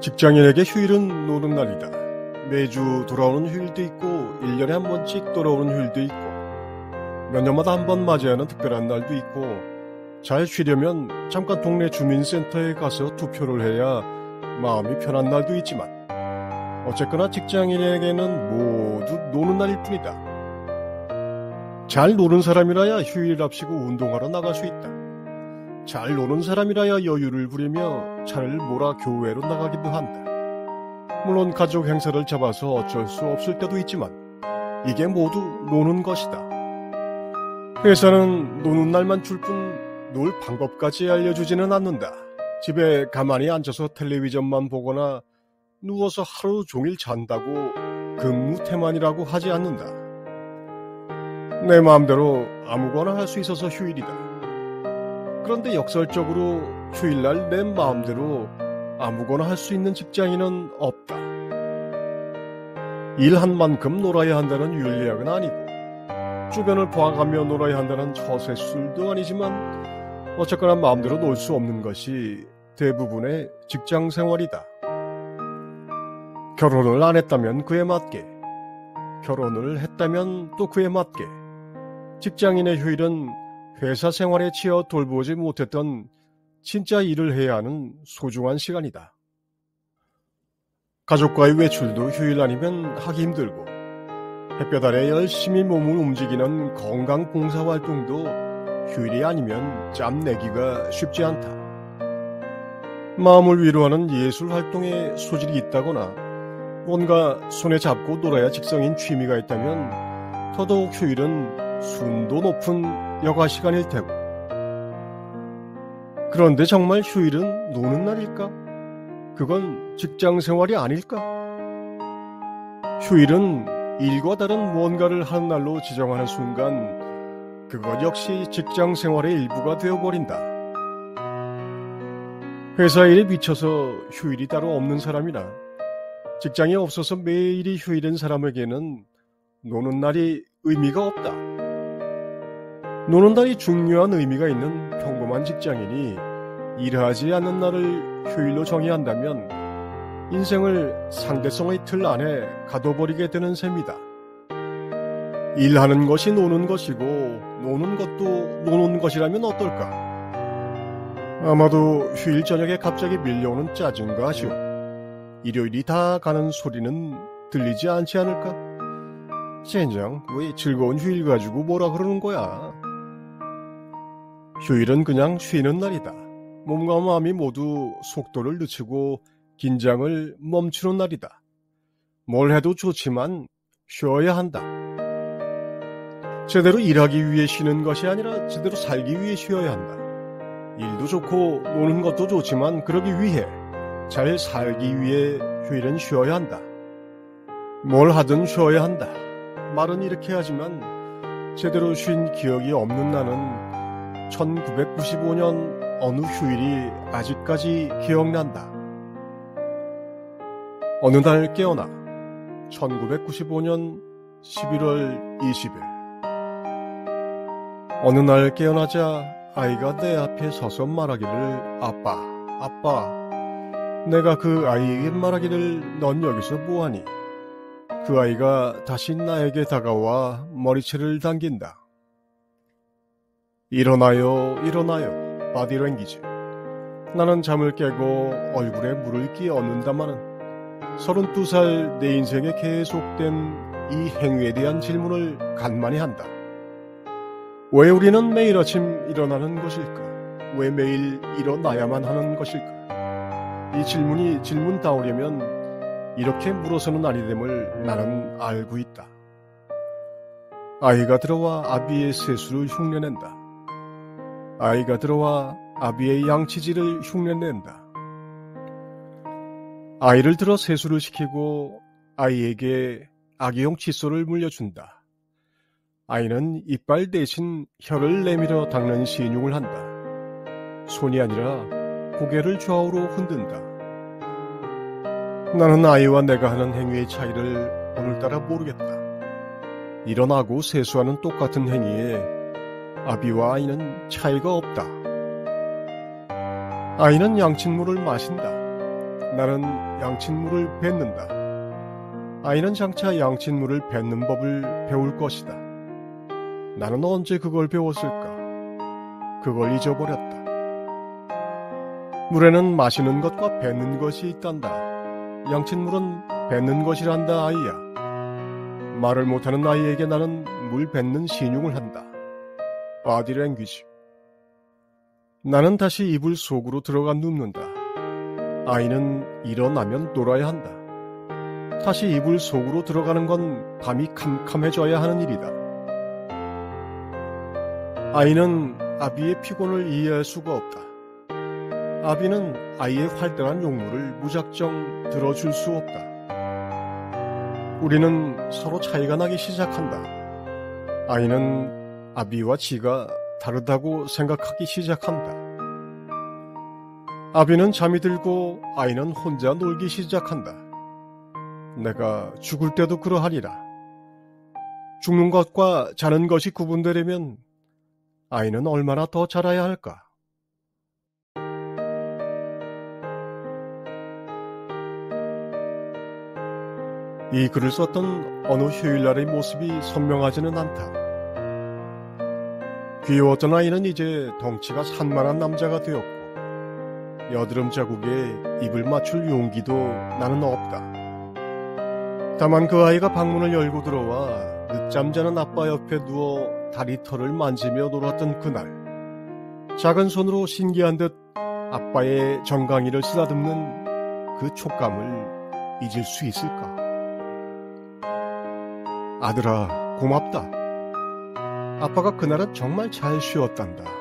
직장인에게 휴일은 노는 날이다. 매주 돌아오는 휴일도 있고 1년에 한 번씩 돌아오는 휴일도 있고 몇 년마다 한 번 맞이하는 특별한 날도 있고 잘 쉬려면 잠깐 동네 주민센터에 가서 투표를 해야 마음이 편한 날도 있지만 어쨌거나 직장인에게는 모두 노는 날일 뿐이다. 잘 노는 사람이라야 휴일랍시고 운동하러 나갈 수 있다. 잘 노는 사람이라야 여유를 부리며 차를 몰아 교회로 나가기도 한다. 물론 가족 행사를 잡아서 어쩔 수 없을 때도 있지만 이게 모두 노는 것이다. 회사는 노는 날만 줄 뿐 놀 방법까지 알려주지는 않는다. 집에 가만히 앉아서 텔레비전만 보거나 누워서 하루 종일 잔다고 근무 태만이라고 하지 않는다. 내 마음대로 아무거나 할 수 있어서 휴일이다. 그런데 역설적으로 휴일날 내 마음대로 아무거나 할 수 있는 직장인은 없다. 일한 만큼 놀아야 한다는 윤리학은 아니고 주변을 봐가며 놀아야 한다는 처세술도 아니지만 어쨌거나 마음대로 놀 수 없는 것이 대부분의 직장 생활이다. 결혼을 안 했다면 그에 맞게, 결혼을 했다면 또 그에 맞게 직장인의 휴일은 회사 생활에 치여 돌보지 못했던 진짜 일을 해야 하는 소중한 시간이다. 가족과의 외출도 휴일 아니면 하기 힘들고 햇볕 아래 열심히 몸을 움직이는 건강 봉사활동도 휴일이 아니면 짬내기가 쉽지 않다. 마음을 위로하는 예술활동에 소질이 있다거나 뭔가 손에 잡고 놀아야 직성인 취미가 있다면 더더욱 휴일은 순도 높은 여가시간일 테고 그런데 정말 휴일은 노는 날일까? 그건 직장생활이 아닐까? 휴일은 일과 다른 무언가를 하는 날로 지정하는 순간 그것 역시 직장생활의 일부가 되어버린다. 회사 일에 미쳐서 휴일이 따로 없는 사람이나 직장이 없어서 매일이 휴일인 사람에게는 노는 날이 의미가 없다. 노는 날이 중요한 의미가 있는 평범한 직장인이 일하지 않는 날을 휴일로 정의한다면 인생을 상대성의 틀 안에 가둬버리게 되는 셈이다. 일하는 것이 노는 것이고 노는 것도 노는 것이라면 어떨까? 아마도 휴일 저녁에 갑자기 밀려오는 짜증과 아쉬움, 일요일이 다 가는 소리는 들리지 않지 않을까? 젠장, 왜 즐거운 휴일 가지고 뭐라 그러는 거야? 휴일은 그냥 쉬는 날이다. 몸과 마음이 모두 속도를 늦추고 긴장을 멈추는 날이다. 뭘 해도 좋지만 쉬어야 한다. 제대로 일하기 위해 쉬는 것이 아니라 제대로 살기 위해 쉬어야 한다. 일도 좋고 노는 것도 좋지만 그러기 위해, 잘 살기 위해 휴일은 쉬어야 한다. 뭘 하든 쉬어야 한다. 말은 이렇게 하지만 제대로 쉰 기억이 없는 나는 1995년 어느 휴일이 아직까지 기억난다. 어느 날 깨어나 1995년 11월 20일 어느 날 깨어나자 아이가 내 앞에 서서 말하기를 아빠, 아빠. 내가 그 아이에게 말하기를 넌 여기서 뭐하니? 그 아이가 다시 나에게 다가와 머리채를 당긴다. 일어나요, 일어나요. 바디랭귀지. 나는 잠을 깨고 얼굴에 물을 끼얹는다마는 32살 내 인생에 계속된 이 행위에 대한 질문을 간만히 한다. 왜 우리는 매일 아침 일어나는 것일까? 왜 매일 일어나야만 하는 것일까? 이 질문이 질문다우려면 이렇게 물어서는 아니 됨을 나는 알고 있다. 아이가 들어와 아비의 세수를 흉내낸다. 아이가 들어와 아비의 양치질을 흉내낸다. 아이를 들어 세수를 시키고 아이에게 아기용 칫솔을 물려준다. 아이는 이빨 대신 혀를 내밀어 닦는 신용을 한다. 손이 아니라 고개를 좌우로 흔든다. 나는 아이와 내가 하는 행위의 차이를 오늘따라 모르겠다. 일어나고 세수하는 똑같은 행위에 아비와 아이는 차이가 없다. 아이는 양친물을 마신다. 나는 양친물을 뱉는다. 아이는 장차 양친물을 뱉는 법을 배울 것이다. 나는 언제 그걸 배웠을까? 그걸 잊어버렸다. 물에는 마시는 것과 뱉는 것이 있단다. 양친물은 뱉는 것이란다, 아이야. 말을 못하는 아이에게 나는 물 뱉는 신용을 한다. 바디랭귀지. 나는 다시 이불 속으로 들어가 눕는다. 아이는 일어나면 놀아야 한다. 다시 이불 속으로 들어가는 건 밤이 캄캄해져야 하는 일이다. 아이는 아비의 피곤을 이해할 수가 없다. 아비는 아이의 활달한 용무를 무작정 들어줄 수 없다. 우리는 서로 차이가 나기 시작한다. 아이는 아비와 지가 다르다고 생각하기 시작한다. 아비는 잠이 들고 아이는 혼자 놀기 시작한다. 내가 죽을 때도 그러하리라. 죽는 것과 자는 것이 구분되려면 아이는 얼마나 더 자라야 할까? 이 글을 썼던 어느 휴일날의 모습이 선명하지는 않다. 귀여웠던 아이는 이제 덩치가 산만한 남자가 되었고 여드름 자국에 입을 맞출 용기도 나는 없다. 다만 그 아이가 방문을 열고 들어와 늦잠 자는 아빠 옆에 누워 다리털을 만지며 놀았던 그날, 작은 손으로 신기한 듯 아빠의 정강이를 쓰다듬는 그 촉감을 잊을 수 있을까? 아들아, 고맙다. 아빠가 그날은 정말 잘 쉬었단다.